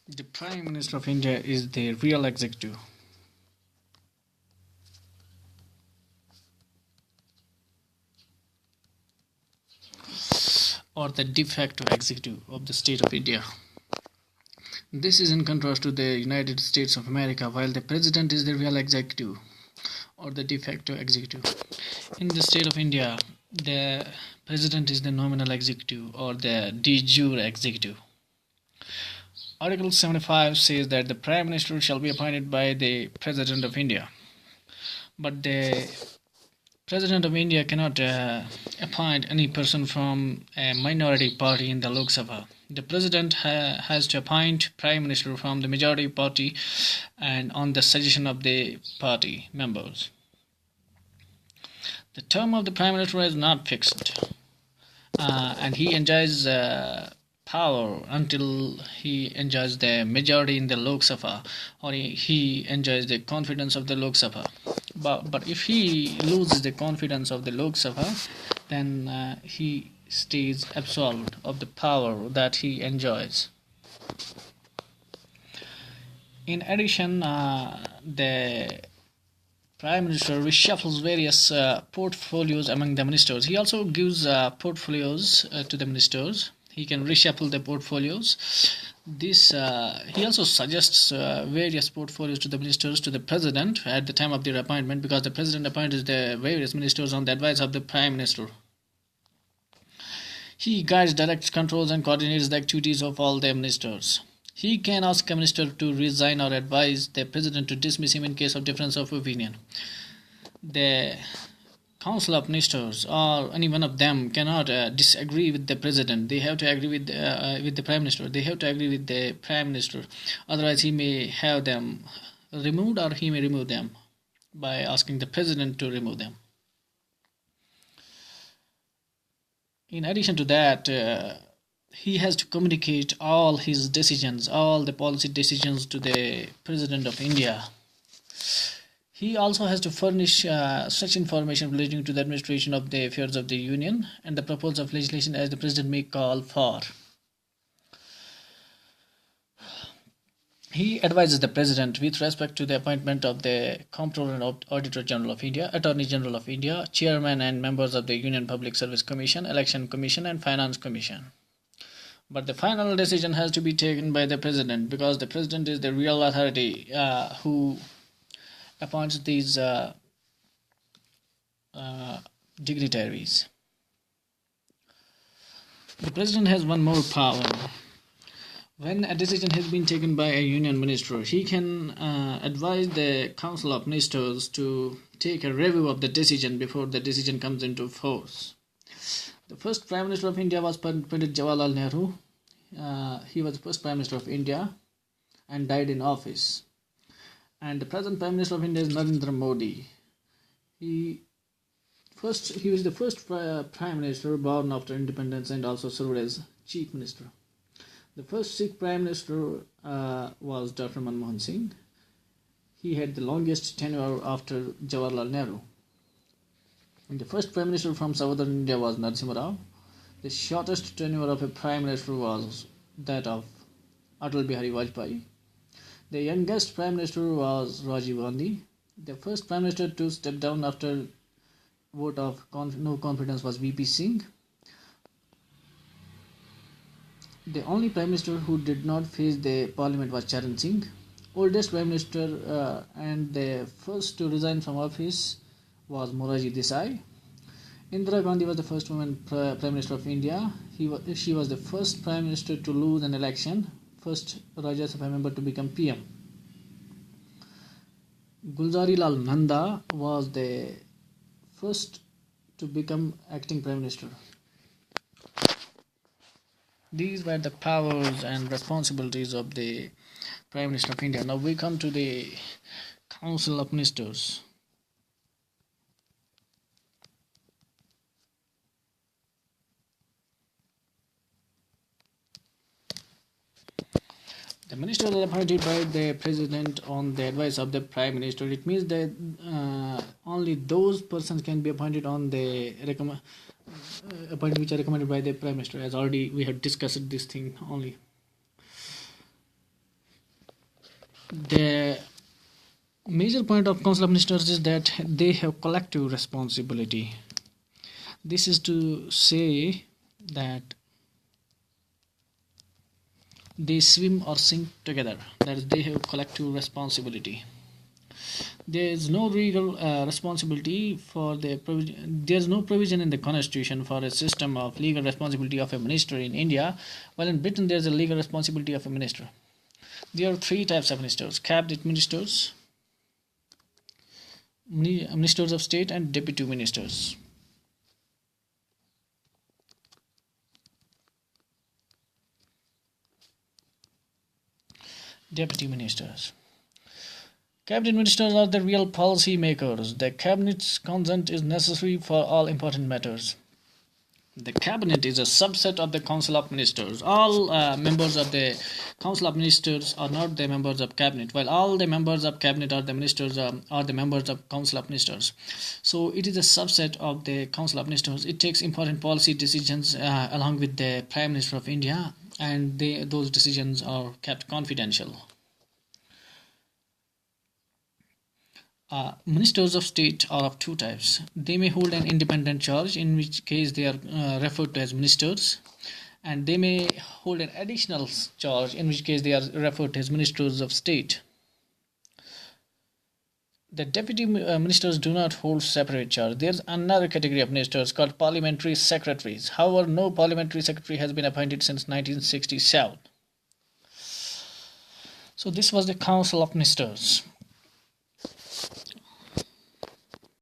The Prime Minister of India is the real executive or the de facto executive of the state of India. This is in contrast to the United States of America, while the president is the real executive or the de facto executive. In the state of India, the president is the nominal executive or the de jure executive. Article 75 says that the Prime Minister shall be appointed by the President of India. But the President of India cannot appoint any person from a minority party in the Lok Sabha. The President has to appoint Prime Minister from the majority party and on the suggestion of the party members. The term of the Prime Minister is not fixed, and he enjoys power until he enjoys the majority in the Lok Sabha or he enjoys the confidence of the Lok Sabha. But if he loses the confidence of the Lok Sabha, then he stays absolved of the power that he enjoys. In addition, the Prime Minister reshuffles various portfolios among the ministers. He also gives portfolios to the ministers. He can reshuffle the portfolios. This he also suggests various portfolios to the ministers to the president at the time of their appointment, because the president appoints the various ministers on the advice of the prime minister. He guides, directs, controls, and coordinates the activities of all the ministers. He can ask a minister to resign or advise the president to dismiss him in case of difference of opinion. The council of ministers or any one of them cannot disagree with the president. They have to agree with the prime minister. They have to agree with the prime minister. Otherwise, he may have them removed or he may remove them by asking the president to remove them. In addition to that, he has to communicate all his decisions, all the policy decisions to the President of India. He also has to furnish such information relating to the administration of the affairs of the Union and the proposal of legislation as the President may call for. He advises the President with respect to the appointment of the Comptroller and Auditor General of India, Attorney General of India, Chairman and members of the Union Public Service Commission, Election Commission and Finance Commission. But the final decision has to be taken by the President, because the President is the real authority who appoints these dignitaries. The President has one more power. When a decision has been taken by a union minister, he can advise the council of ministers to take a review of the decision before the decision comes into force. The first Prime Minister of India was Pandit Jawaharlal Nehru. He was the first Prime Minister of India and died in office. And the present Prime Minister of India is Narendra Modi. He was the first Prime Minister born after independence and also served as Chief Minister. The first Sikh Prime Minister was Dr. Manmohan Singh. He had the longest tenure after Jawaharlal Nehru. And the first Prime Minister from Southern India was Narasimha Rao. The shortest tenure of a Prime Minister was that of Atal Bihari Vajpayee. The youngest Prime Minister was Rajiv Gandhi. The first Prime Minister to step down after vote of no confidence was VP Singh. The only Prime Minister who did not face the Parliament was Charan Singh. Oldest Prime Minister and the first to resign from office was Morarji Desai. Indira Gandhi was the first woman Prime Minister of India. She was the first Prime Minister to lose an election, first Rajya Sabha member to become PM. Gulzari Lal Nanda was the first to become acting Prime Minister. These were the powers and responsibilities of the Prime Minister of India. Now we come to the Council of Ministers. The ministers are appointed by the President on the advice of the Prime Minister. It means that only those persons can be appointed on the appointment which are recommended by the Prime Minister. As already we have discussed this thing only. The major point of Council of Ministers is that they have collective responsibility. This is to say that they swim or sink together, that is, they have collective responsibility. There is no legal responsibility for the there is no provision in the constitution for a system of legal responsibility of a minister in India, while in Britain there is a legal responsibility of a minister. There are three types of ministers: cabinet ministers, ministers of state, and deputy ministers. Deputy ministers. Cabinet ministers are the real policy makers. The cabinet's consent is necessary for all important matters. The cabinet is a subset of the Council of Ministers. All members of the Council of Ministers are not the members of cabinet, while all the members of cabinet are the ministers are the members of Council of Ministers. So it is a subset of the Council of Ministers. It takes important policy decisions along with the Prime Minister of India, and those decisions are kept confidential. Ministers of state are of two types. They may hold an independent charge, in which case they are referred to as ministers, and they may hold an additional charge, in which case they are referred to as ministers of state. The deputy ministers do not hold separate charge. There is another category of ministers called parliamentary secretaries. However, no parliamentary secretary has been appointed since 1967. So this was the Council of Ministers.